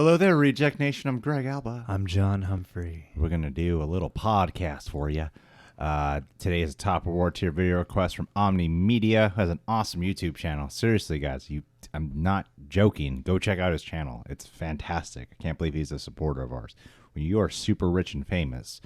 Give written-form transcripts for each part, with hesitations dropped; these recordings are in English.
Hello there, Reject Nation. I'm Greg Alba. I'm John Humphrey. We're going to do a little podcast for you. Today is a top award tier video request from Omni Media, who has an awesome YouTube channel. Seriously, guys, I'm not joking. Go check out his channel. It's fantastic. I can't believe he's a supporter of ours. When you are super rich and famous,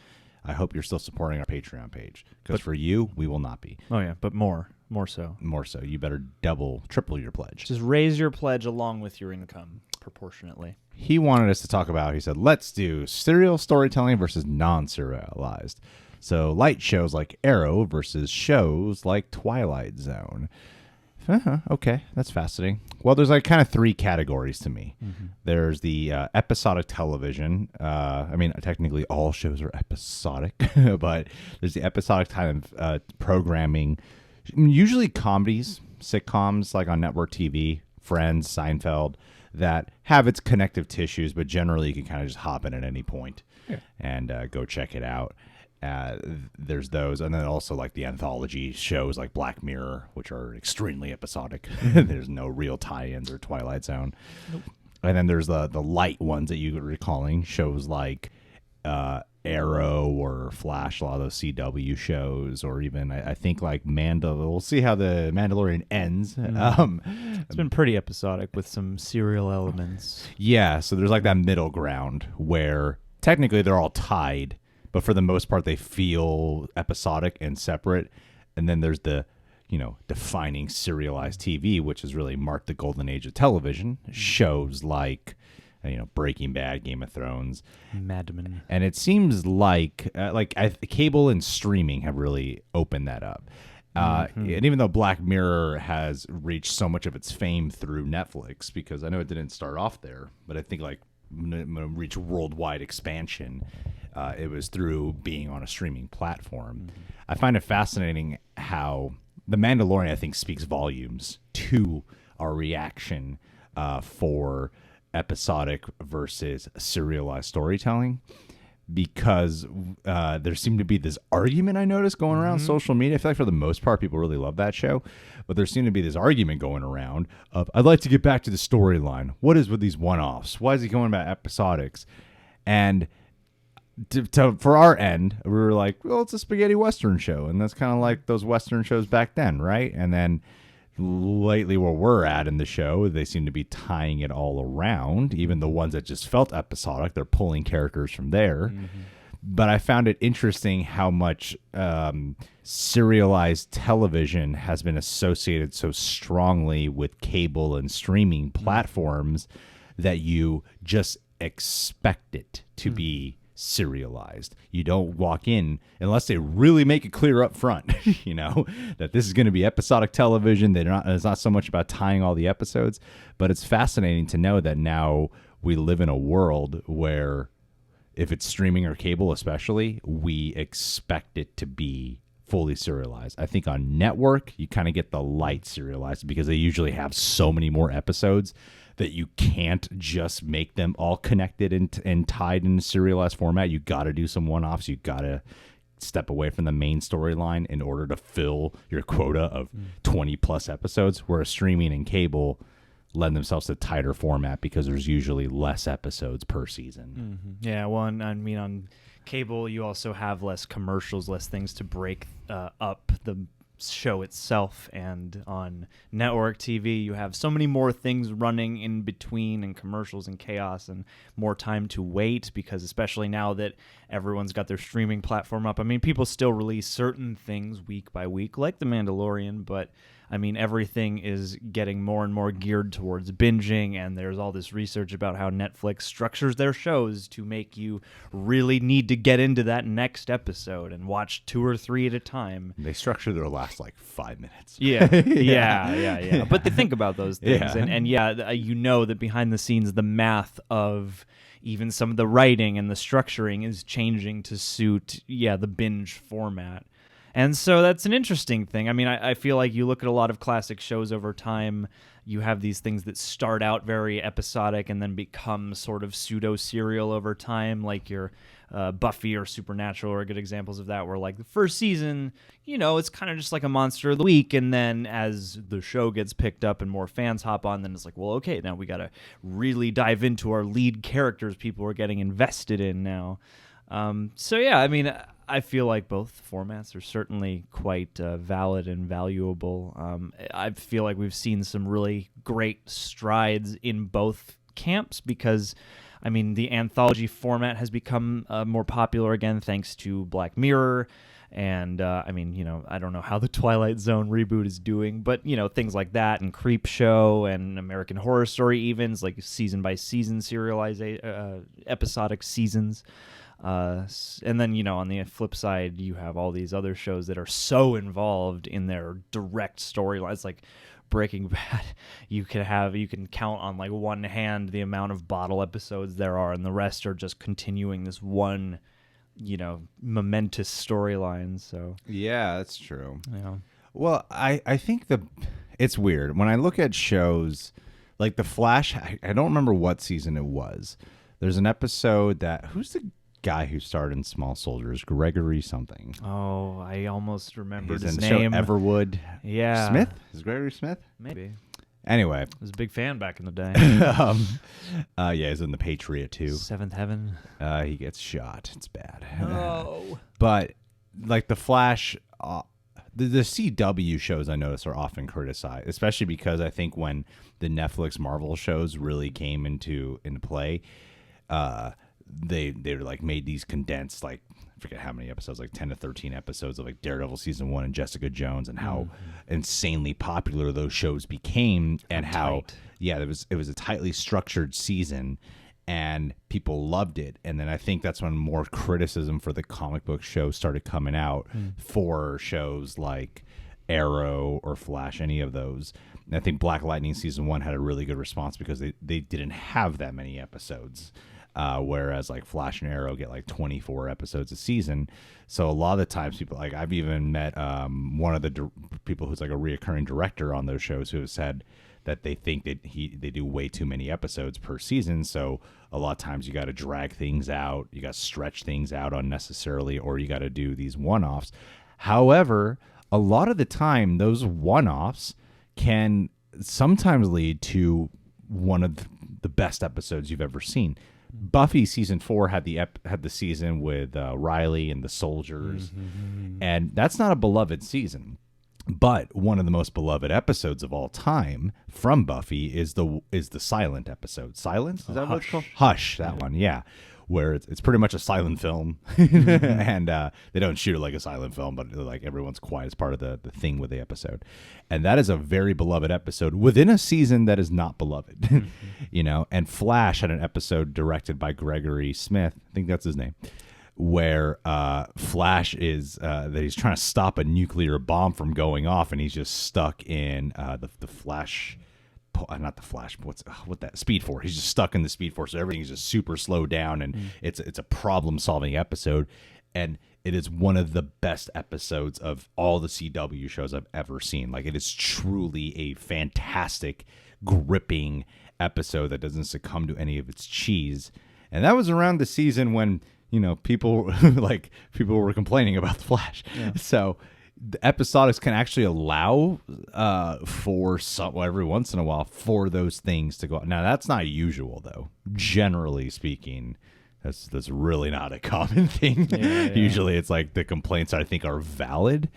I hope you're still supporting our Patreon page. Because for you, we will not be. Oh, yeah, but more so. More so. You better triple your pledge. Just raise your pledge along with your income proportionately. He wanted us to talk about, he said, let's do serial storytelling versus non-serialized. So light shows like Arrow versus shows like Twilight Zone. Okay, that's fascinating. Well, there's like kind of three categories to me. Mm-hmm. There's the episodic television. Technically all shows are episodic, but there's the episodic kind of programming, usually comedies, sitcoms like on network TV, Friends, Seinfeld, that have its connective tissues, but generally you can kind of just hop in at any point and go check it out. There's those, and then also like the anthology shows like Black Mirror, which are extremely episodic. There's no real tie-ins or Twilight Zone. Nope. And then there's the light ones that you were recalling, shows like Arrow or Flash, a lot of those CW shows, or even I think like we'll see how the Mandalorian ends. It's been pretty episodic with some serial elements. Yeah, so there's like that middle ground where technically they're all tied, but for the most part they feel episodic and separate. And then there's the, defining serialized TV, which has really marked the golden age of television. Shows like Breaking Bad, Game of Thrones, Mad Men. And it seems like cable and streaming have really opened that up. And even though Black Mirror has reached so much of its fame through Netflix, because I know it didn't start off there, but I think like when it reached worldwide expansion, it was through being on a streaming platform. I find it fascinating how The Mandalorian, I think, speaks volumes to our reaction for episodic versus serialized storytelling, because there seemed to be this argument I noticed going around social media. I feel like for the most part, people really love that show, but there seemed to be this argument going around of, I'd like to get back to the storyline. What is with these one-offs? Why is he going about episodics? And for our end, we were like, well, it's a spaghetti Western show, and that's kind of like those Western shows back then, right? And then lately where we're at in the show, they seem to be tying it all around. Even the ones that just felt episodic, they're pulling characters from there. But I found it interesting how much serialized television has been associated so strongly with cable and streaming platforms that you just expect it to be serialized. You don't walk in unless they really make it clear up front, that this is going to be episodic television. It's not so much about tying all the episodes, but it's fascinating to know that now we live in a world where if it's streaming or cable especially, we expect it to be fully serialized. I think on network, you kind of get the light serialized because they usually have so many more episodes that you can't just make them all connected and tied in a serialized format. You got to do some one-offs. You got to step away from the main storyline in order to fill your quota of 20-plus episodes, whereas streaming and cable lend themselves to tighter format because there's usually less episodes per season. Yeah, well, on cable, you also have less commercials, less things to break up the show itself, and on network TV you have so many more things running in between and commercials and chaos and more time to wait, because especially now that everyone's got their streaming platform up, people still release certain things week by week like The Mandalorian, but everything is getting more and more geared towards binging, and there's all this research about how Netflix structures their shows to make you really need to get into that next episode and watch 2 or 3 at a time. They structure their last like 5 minutes. Yeah. But they think about those things, and that behind the scenes, the math of even some of the writing and the structuring is changing to suit the binge format. And so that's an interesting thing. I mean, I feel like you look at a lot of classic shows over time, you have these things that start out very episodic and then become sort of pseudo-serial over time, like your Buffy or Supernatural are good examples of that, where like the first season, it's kind of just like a monster of the week, and then as the show gets picked up and more fans hop on, then it's like, well, okay, now we got to really dive into our lead characters people are getting invested in now. So yeah, I mean, I feel like both formats are certainly quite valid and valuable. I feel like we've seen some really great strides in both camps because, I mean, the anthology format has become more popular again thanks to Black Mirror. And, I mean, I don't know how the Twilight Zone reboot is doing, but, things like that and Creep Show and American Horror Story evens, like season-by-season serialized episodic seasons. And then, on the flip side, you have all these other shows that are so involved in their direct storylines, like Breaking Bad. You can count on like one hand the amount of bottle episodes there are, and the rest are just continuing this one, momentous storyline. So yeah, that's true. Yeah. Well, I think it's weird when I look at shows like The Flash. I don't remember what season it was. There's an episode that who's the guy who starred in Small Soldiers, Gregory something. Oh, I almost remembered He's his in the name. show Everwood. Yeah. Smith? Is Gregory Smith? Maybe. Anyway. I was a big fan back in the day. Yeah, he's in The Patriot too. Seventh Heaven. He gets shot. It's bad. Oh. But like The Flash, the CW shows I notice are often criticized, especially because I think when the Netflix Marvel shows really came into play, they like made these condensed, like I forget how many episodes, like 10 to 13 episodes of like Daredevil season 1 and Jessica Jones, and how insanely popular those shows became, and how it was a tightly structured season and people loved it. And then I think that's when more criticism for the comic book show started coming out for shows like Arrow or Flash, any of those. And I think Black Lightning season 1 had a really good response because they didn't have that many episodes. Whereas like Flash and Arrow get like 24 episodes a season. So a lot of the times people, like I've even met one of the people who's like a reoccurring director on those shows who have said that they think that they do way too many episodes per season. So a lot of times you got to drag things out, you got to stretch things out unnecessarily, or you got to do these one-offs. However, a lot of the time those one-offs can sometimes lead to one of the best episodes you've ever seen. Buffy season 4 had the season with Riley and the soldiers, and that's not a beloved season, but one of the most beloved episodes of all time from Buffy is the silent episode. Silence, is that what it's called? Hush, that one, yeah. Where it's pretty much a silent film, and they don't shoot it like a silent film, but like everyone's quiet as part of the thing with the episode. And that is a very beloved episode within a season that is not beloved, And Flash had an episode directed by Gregory Smith, I think that's his name, where Flash is that he's trying to stop a nuclear bomb from going off, and he's just stuck in the Flash. Not the Flash, but what that Speed Force. He's just stuck in the Speed Force, so everything is just super slowed down, and it's a problem-solving episode, and it is one of the best episodes of all the CW shows I've ever seen. Like, it is truly a fantastic, gripping episode that doesn't succumb to any of its cheese, and that was around the season when people were complaining about the Flash, so. The episodics can actually allow for every once in a while for those things to go. Now that's not usual though. Generally speaking, that's really not a common thing. Usually it's like the complaints I think are valid.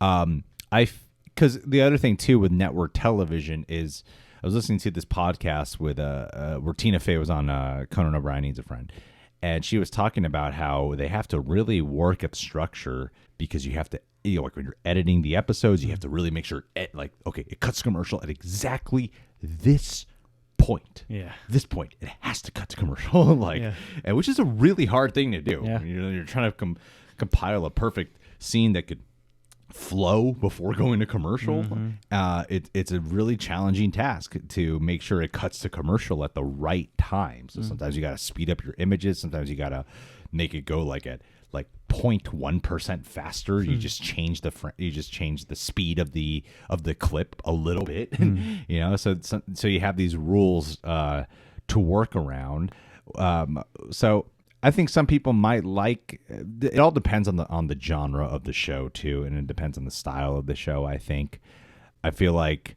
Because the other thing too with network television is I was listening to this podcast with where Tina Fey was on Conan O'Brien Needs a Friend. And she was talking about how they have to really work at structure because you have to, like when you're editing the episodes, you have to really make sure, it cuts commercial at exactly this point. Yeah. This point, it has to cut to commercial. And which is a really hard thing to do. Yeah. You're trying to compile a perfect scene that could flow before going to commercial. It's a really challenging task to make sure it cuts to commercial at the right time. So sometimes you got to speed up your images. Sometimes you got to make it go like at like 0.1% faster. You just change the speed of the clip a little bit, you know. So you have these rules to work around. So I think some people might like. It all depends on the genre of the show too, and it depends on the style of the show. I feel like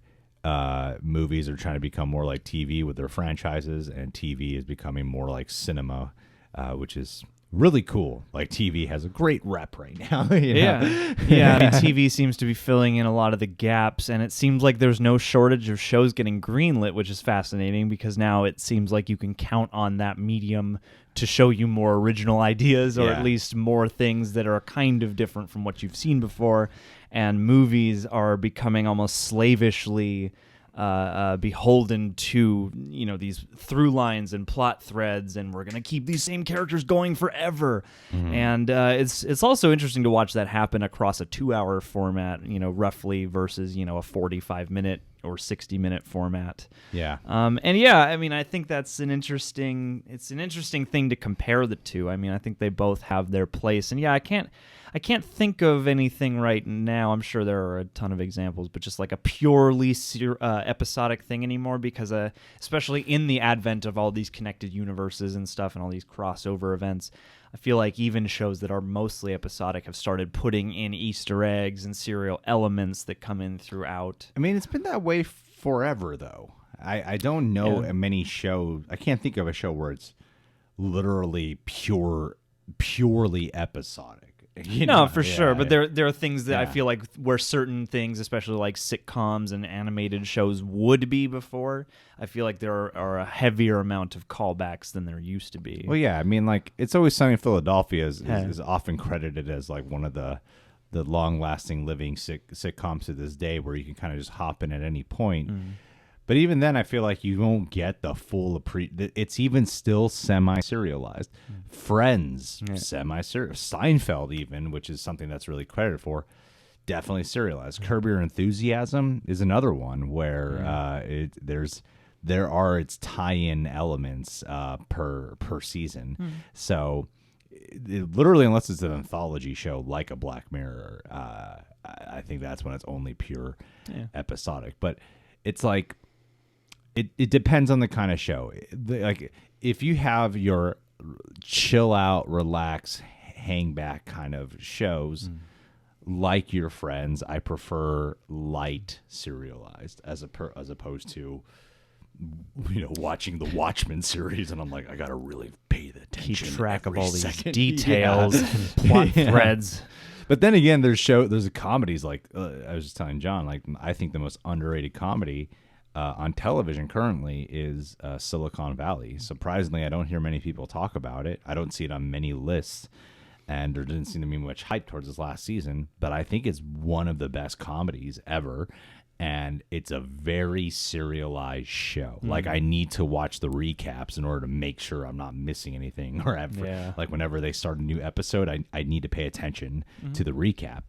movies are trying to become more like TV with their franchises, and TV is becoming more like cinema, which is really cool. Like TV has a great rep right now. You know? Yeah. I mean, TV seems to be filling in a lot of the gaps, and it seems like there's no shortage of shows getting greenlit, which is fascinating because now it seems like you can count on that medium to show you more original ideas, or at least more things that are kind of different from what you've seen before. And movies are becoming almost slavishly beholden to, you know, these through lines and plot threads, and we're gonna keep these same characters going forever. And it's also interesting to watch that happen across a 2-hour format, you know, roughly, versus, you know, a 45-minute or 60-minute format. And yeah, I mean, I think that's an interesting thing to compare the two. I mean, I think they both have their place, and yeah, I can't think of anything right now. I'm sure there are a ton of examples, but just like a purely episodic thing anymore, because especially in the advent of all these connected universes and stuff and all these crossover events, I feel like even shows that are mostly episodic have started putting in Easter eggs and serial elements that come in throughout. I mean, it's been that way forever, though. I don't know many shows. I can't think of a show where it's literally purely episodic. You know? No, for sure. But there are things that I feel like where certain things, especially like sitcoms and animated shows, would be before. I feel like there are a heavier amount of callbacks than there used to be. Well, yeah. I mean, like, It's Always Sunny in Philadelphia is often credited as like one of the long-lasting living sitcoms to this day, where you can kind of just hop in at any point. But even then, I feel like you won't get the full it's even still semi-serialized. Friends, semi-serialized. Seinfeld, even, which is something that's really credited for, definitely serialized. Curb Your Enthusiasm is another one where there are its tie-in elements per season. So literally, unless it's an anthology show like a Black Mirror, I think that's when it's only pure episodic. But it's like, it depends on the kind of show. Like, if you have your chill out, relax, hang back kind of shows, like your Friends, I prefer light serialized as opposed to, you know, watching the Watchmen series, and I'm like, I gotta really pay the attention, keep track of all these second. details and plot threads. But then again, there's comedies like I was just telling John, like, I think the most underrated comedy on television currently is Silicon Valley. Surprisingly, I don't hear many people talk about it. I don't see it on many lists, and there didn't seem to be much hype towards this last season. But I think it's one of the best comedies ever, and it's a very serialized show. Like, I need to watch the recaps in order to make sure I'm not missing anything, or like whenever they start a new episode, I need to pay attention to the recap.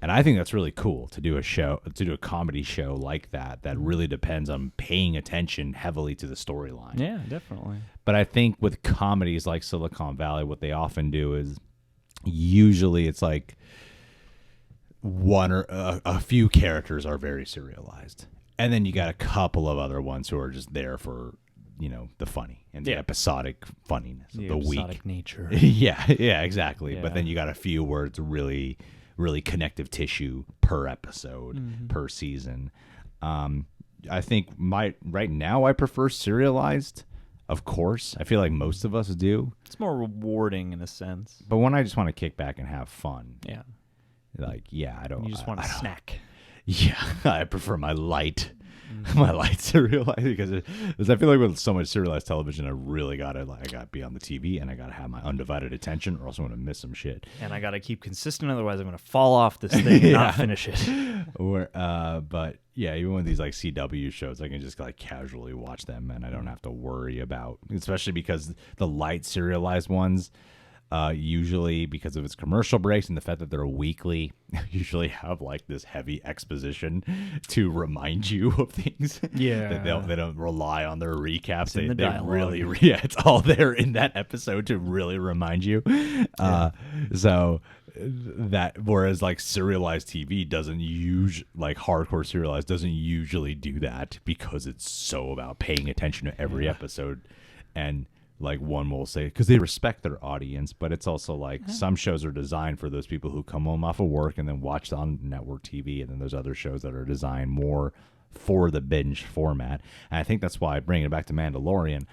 And I think that's really cool to do a comedy show like that really depends on paying attention heavily to the storyline. Yeah, definitely. But I think with comedies like Silicon Valley, what they often do is usually it's like one or a few characters are very serialized, and then you got a couple of other ones who are just there for, you know, the funny and the episodic funniness of the episodic week. Nature. yeah, exactly. Yeah. But then you got a few where it's really connective tissue per episode, per season. I think right now I prefer serialized. Of course, I feel like most of us do. It's more rewarding in a sense. But when I just want to kick back and have fun, like, I don't. You just want a snack. Yeah, I prefer my light serialized because I feel like with so much serialized television, I really gotta be on the TV, and I gotta have my undivided attention, or else I'm gonna miss some shit. And I gotta keep consistent, otherwise I'm gonna fall off this thing and not finish it. But yeah, even with these like CW shows, I can just like casually watch them, and I don't have to worry about, especially because the light serialized ones, Usually because of its commercial breaks and the fact that they're weekly, usually have like this heavy exposition to remind you of things. Yeah. That they don't rely on their recaps. They dialogue. really, it's all there in that episode to really remind you. So that, whereas like serialized TV doesn't like hardcore serialized doesn't usually do that because it's so about paying attention to every episode. And like one will say, because they respect their audience, but it's also like some shows are designed for those people who come home off of work and then watch on network TV, and then there's other shows that are designed more for the binge format. And I think that's why, bringing it back to Mandalorian,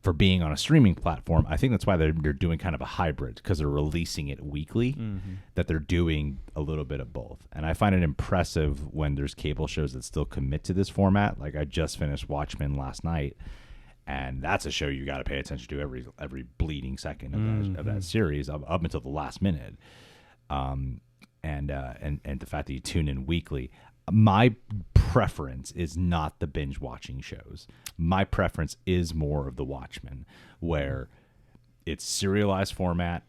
for being on a streaming platform, I think that's why they're doing kind of a hybrid, because they're releasing it weekly, that they're doing a little bit of both. And I find it impressive when there's cable shows that still commit to this format. Like I just finished Watchmen last night, and that's a show you got to pay attention to every bleeding second of that series up until the last minute. And the fact that you tune in weekly. My preference is not the binge watching shows. My preference is more of the Watchmen, where it's serialized format,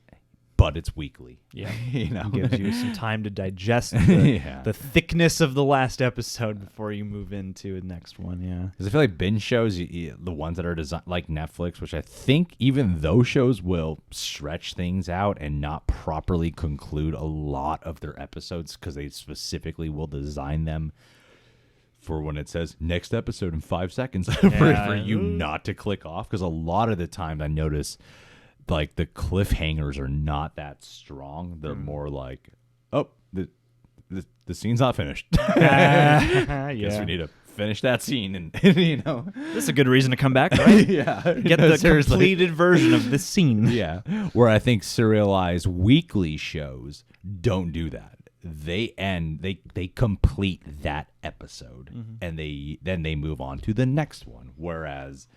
but it's weekly. Yeah, It gives you some time to digest the thickness of the last episode before you move into the next one. Yeah, because I feel like binge shows, the ones that are designed like Netflix, which I think even those shows will stretch things out and not properly conclude a lot of their episodes, because they specifically will design them for when it says next episode in 5 seconds for you not to click off. Because a lot of the time I notice, like, the cliffhangers are not that strong. They're more like, oh, the scene's not finished. Guess we need to finish that scene, and this is a good reason to come back, right? Get the completed version of this scene. Yeah, where I think serialized weekly shows don't do that. They complete that episode, and then they move on to the next one. Whereas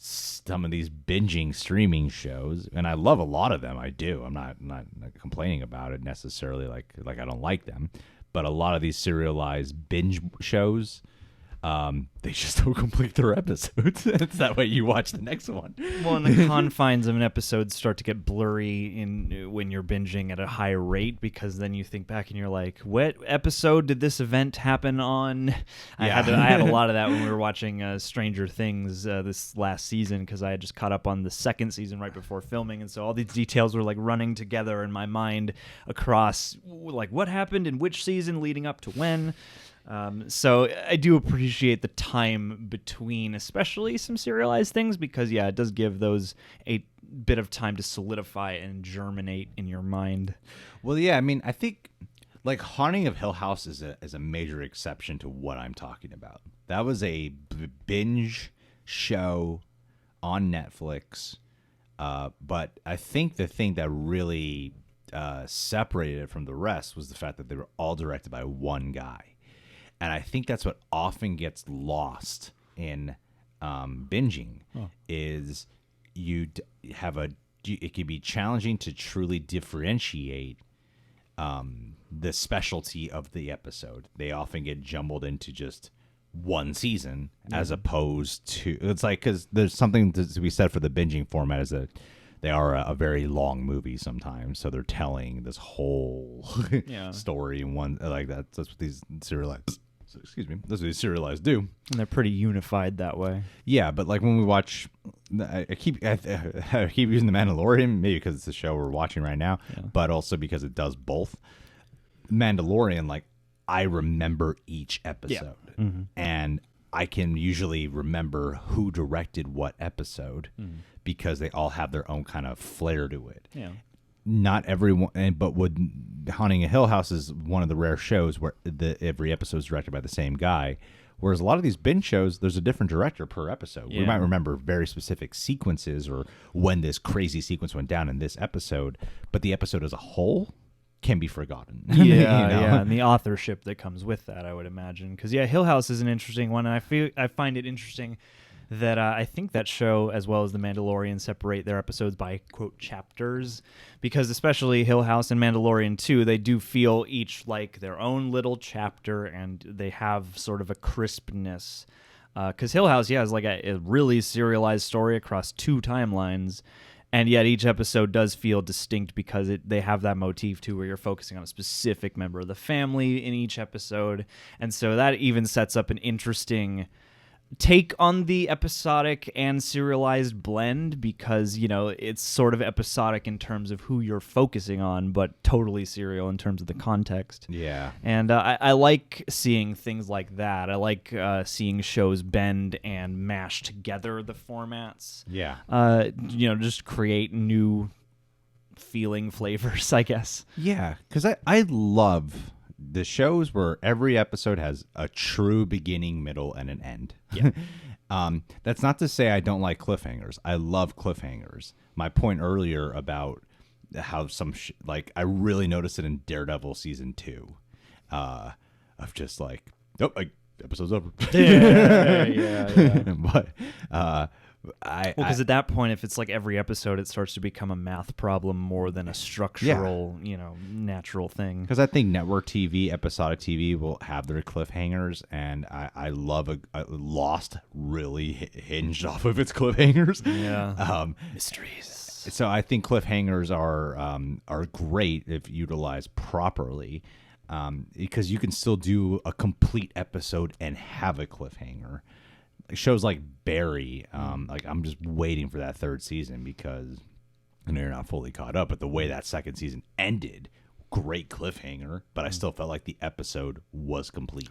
some of these binging streaming shows, and I love a lot of them, I do. I'm not complaining about it necessarily, like I don't like them, but a lot of these serialized binge shows, they just don't complete their episodes. It's that way you watch the next one. Well, and the confines of an episode start to get blurry when you're binging at a high rate, because then you think back and you're like, what episode did this event happen on? I had a lot of that when we were watching Stranger Things this last season, because I had just caught up on the second season right before filming, and so all these details were like running together in my mind across like what happened in which season leading up to when. So I do appreciate the time between, especially some serialized things, because it does give those a bit of time to solidify and germinate in your mind. Well, yeah, I mean, I think like Haunting of Hill House is a major exception to what I'm talking about. That was a binge show on Netflix, but I think the thing that really separated it from the rest was the fact that they were all directed by one guy. And I think that's what often gets lost in binging, is it can be challenging to truly differentiate the specialty of the episode. They often get jumbled into just one season, as opposed to, it's like, because there's something to be said for the binging format, is that they are a very long movie sometimes, so they're telling this whole story in one, like that's what these serialized. That's what these serialized do, and they're pretty unified that way. Yeah, but like when we watch, I keep using The Mandalorian, maybe because it's the show we're watching right now, but also because it does both. Mandalorian, like, I remember each episode, and I can usually remember who directed what episode, because they all have their own kind of flair to it. Yeah. Not everyone, but Haunting a Hill House is one of the rare shows where every episode is directed by the same guy. Whereas a lot of these binge shows, there's a different director per episode. Yeah. We might remember very specific sequences or when this crazy sequence went down in this episode, but the episode as a whole can be forgotten. Yeah, and the authorship that comes with that, I would imagine. Because Hill House is an interesting one, and I find it interesting that I think that show, as well as The Mandalorian, separate their episodes by, quote, chapters, because especially Hill House and Mandalorian 2, they do feel each like their own little chapter, and they have sort of a crispness. Because Hill House, is like a really serialized story across 2 timelines, And yet each episode does feel distinct because they have that motif too, where you're focusing on a specific member of the family in each episode. And so that even sets up an interesting take on the episodic and serialized blend, because it's sort of episodic in terms of who you're focusing on, but totally serial in terms of the context. And I like seeing things like that. I like seeing shows bend and mash together the formats, just create new feeling flavors, I guess. Because I love the shows where every episode has a true beginning, middle, and an end. That's not to say I don't like cliffhangers. I love cliffhangers. My point earlier about how I really noticed it in Daredevil season 2, of just like, episode's over. But because at that point, if it's like every episode, it starts to become a math problem more than a structural, natural thing. Because I think network TV, episodic TV will have their cliffhangers, and I love Lost really hinged off of its cliffhangers. Mysteries. So I think cliffhangers are great if utilized properly, because you can still do a complete episode and have a cliffhanger. Shows like Barry, I'm just waiting for that 3rd season, because I know you're not fully caught up, but the way that 2nd season ended, great cliffhanger, but I still felt like the episode was complete.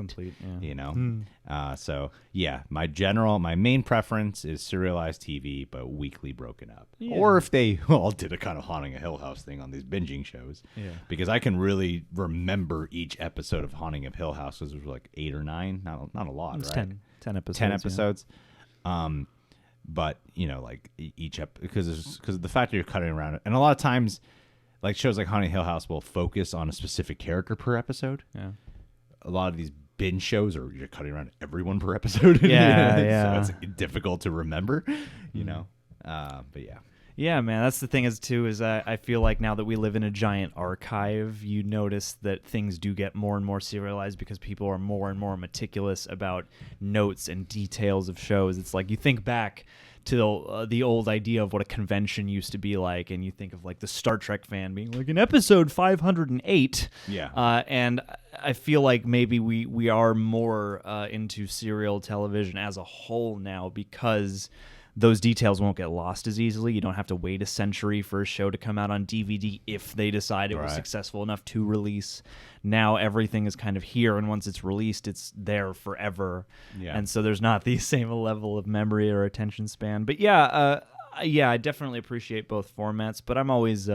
So my main preference is serialized TV, but weekly broken up. Or if they all did a kind of Haunting a Hill House thing on these binging shows, because I can really remember each episode of Haunting of Hill House, because there's like 8 or 9, not a lot, right? 10 episodes. 10 episodes. But like each because of the fact that you're cutting around it, and a lot of times, like shows like Haunted Hill House will focus on a specific character per episode. A lot of these binge shows you're cutting around everyone per episode. So it's difficult to remember. But Yeah, man, that's the thing is I feel like now that we live in a giant archive, you notice that things do get more and more serialized because people are more and more meticulous about notes and details of shows. It's like you think back to the old idea of what a convention used to be like, and you think of like the Star Trek fan being like in episode 508. And I feel like maybe we are more into serial television as a whole now, because those details won't get lost as easily. You don't have to wait a century for a show to come out on DVD if they decide it was successful enough to release. Now everything is kind of here, and once it's released, it's there forever. And so there's not the same level of memory or attention span. But I definitely appreciate both formats, but I'm always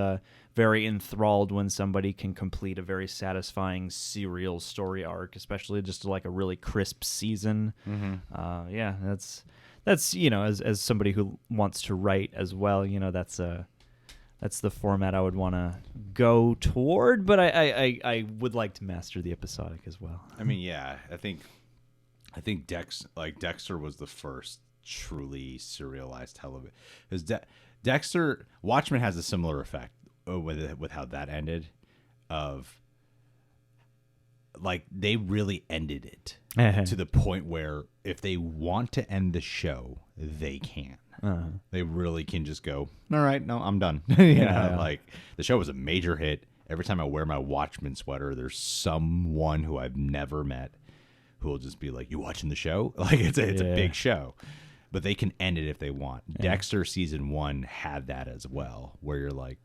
very enthralled when somebody can complete a very satisfying serial story arc, especially just like a really crisp season. That's as somebody who wants to write as well, that's the format I would want to go toward, but I would like to master the episodic as well. I mean, I think Dexter was the first truly serialized television, because Watchmen has a similar effect with how that ended, of like they really ended it to the point where if they want to end the show, they can. They really can just go, all right, no, I'm done. Like the show was a major hit. Every time I wear my Watchmen sweater, there's someone who I've never met who will just be like, you watching the show? Like it's a big show. But they can end it if they want. Dexter season 1 had that as well, where you're like,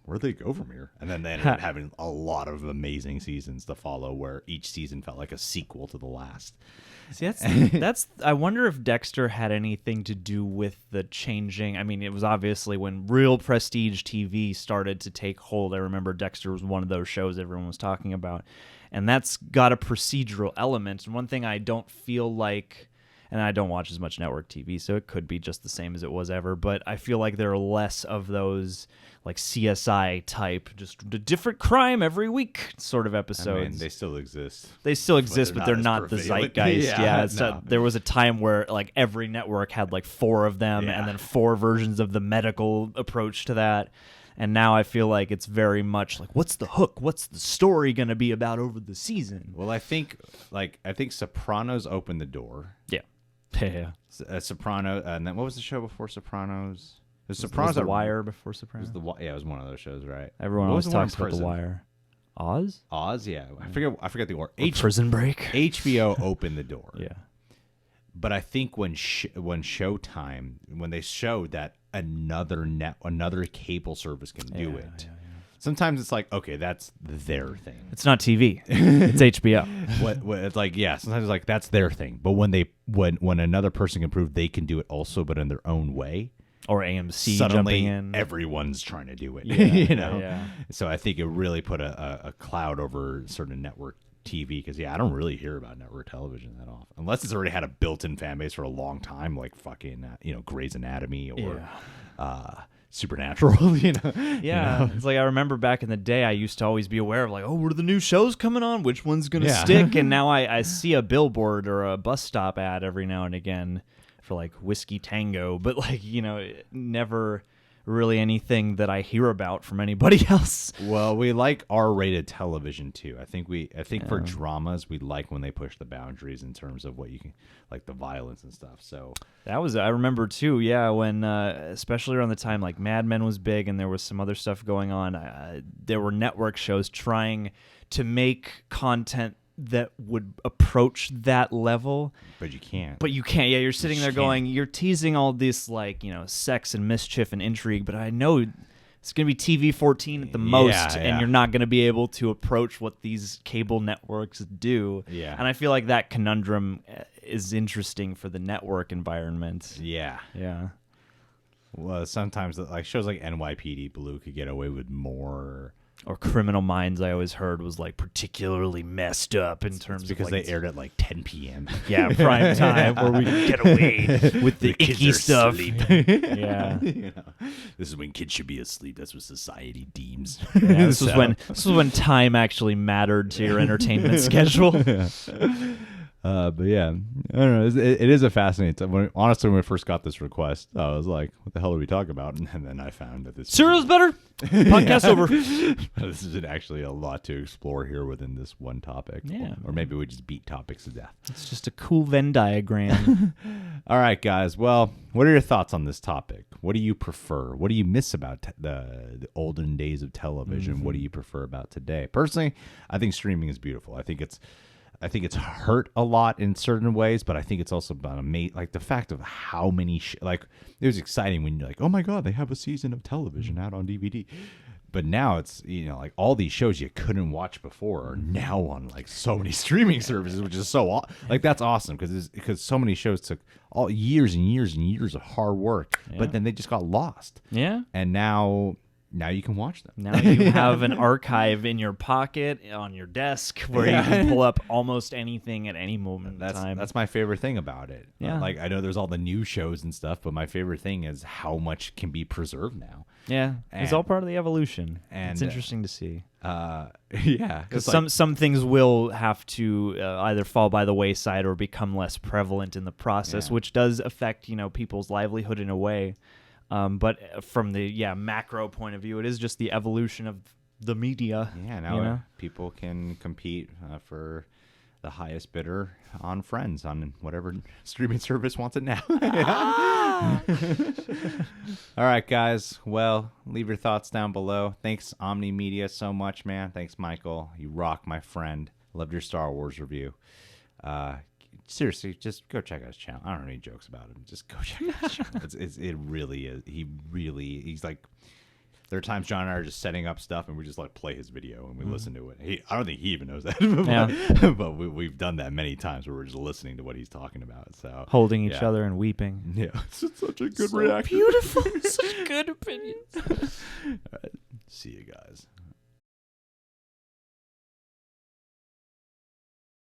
where'd they go from here? And then they ended up having a lot of amazing seasons to follow, where each season felt like a sequel to the last. See, that's I wonder if Dexter had anything to do with the changing. I mean, it was obviously when real prestige TV started to take hold. I remember Dexter was one of those shows everyone was talking about, and that's got a procedural element. And one thing I don't feel like, and I don't watch as much network TV, so it could be just the same as it was ever, but I feel like there are less of those like CSI type, just a different crime every week sort of episodes. I mean, they still exist. But they're not the zeitgeist. There was a time where like every network had like 4 of them, and then 4 versions of the medical approach to that. And now I feel like it's very much like, what's the hook? What's the story going to be about over the season? Well, I think Sopranos opened the door. Yeah. Soprano, and then what was the show before Sopranos? The Sopranos. Was The Wire before It Sopranos? it was one of those shows, right? Everyone What always was the one talks in about The prison? Wire. Oz? Oz, yeah. I forget the order. Prison Break? HBO opened the door. Yeah. But I think when Showtime, when they showed that another cable service can do it, sometimes it's like, okay, that's their thing. It's not TV. It's HBO. What it's like, yeah. Sometimes it's like that's their thing. But when another person can prove they can do it also, but in their own way, Or AMC suddenly jumping in. everyone's trying to do it. Yeah, you know. yeah. So I think it really put a cloud over certain network TV because I don't really hear about network television that often unless it's already had a built-in fan base for a long time, like fucking Grey's Anatomy or Supernatural. Yeah, it's like I remember back in the day, I used to always be aware of like, oh, what are the new shows coming on? Which one's gonna stick? And now I see a billboard or a bus stop ad every now and again for like Whiskey Tango, but like never really anything that I hear about from anybody else. Well, we like R-rated television too. I think for dramas, we like when they push the boundaries in terms of what you can, like the violence and stuff. So that was, I remember too, when especially around the time like Mad Men was big and there was some other stuff going on. There were network shows trying to make content that would approach that level, but you can't. Yeah, you're sitting there going, you're teasing all this like sex and mischief and intrigue, but I know it's gonna be TV-14 at the most, and you're not gonna be able to approach what these cable networks do. Yeah, and I feel like that conundrum is interesting for the network environment. Yeah. Well, sometimes like shows like NYPD Blue could get away with more. Or Criminal Minds, I always heard, was like particularly messed up in terms because of like, they aired at like 10 p.m. Yeah, prime time where we can get away with the icky stuff. Yeah, this is when kids should be asleep. That's what society deems. Yeah, this was when time actually mattered to your entertainment schedule. But yeah, I don't know. It is a fascinating time. Honestly, when we first got this request, I was like, what the hell are we talking about? And then I found that this Cereal's better. Podcast over. This is actually a lot to explore here within this one topic. Yeah. Or maybe we just beat topics to death. It's just a cool Venn diagram. All right, guys. Well, what are your thoughts on this topic? What do you prefer? What do you miss about the olden days of television? Mm-hmm. What do you prefer about today? Personally, I think streaming is beautiful. I think it's hurt a lot in certain ways, but I think it's also about like the fact of how many like it was exciting when you're like, oh my god, they have a season of television out on DVD. But now it's like all these shows you couldn't watch before are now on like so many streaming services, which is so like that's awesome because so many shows took all years and years and years of hard work, but then they just got lost. Yeah, and now you can watch them. Now you have an archive in your pocket, on your desk, where you can pull up almost anything at any moment in time. That's my favorite thing about it. Yeah. Like I know there's all the new shows and stuff, but my favorite thing is how much can be preserved now. Yeah, it's all part of the evolution. And it's interesting to see. Yeah. Because some things will have to either fall by the wayside or become less prevalent in the process, which does affect people's livelihood in a way. But from the macro point of view, it is just the evolution of the media. Yeah, now people can compete for the highest bidder on Friends on whatever streaming service wants it now. All right, guys. Well, leave your thoughts down below. Thanks, Omni Media, so much, man. Thanks, Michael. You rock, my friend. Loved your Star Wars review. Seriously, just go check out his channel. I don't have any jokes about him. Just go check out his channel. It really is. He's like, there are times John and I are just setting up stuff and we just like play his video and we listen to it. I don't think he even knows that, but we've done that many times where we're just listening to what he's talking about. So holding each other and weeping. Yeah, it's such a good reaction. Beautiful, such good opinions. All right, see you guys.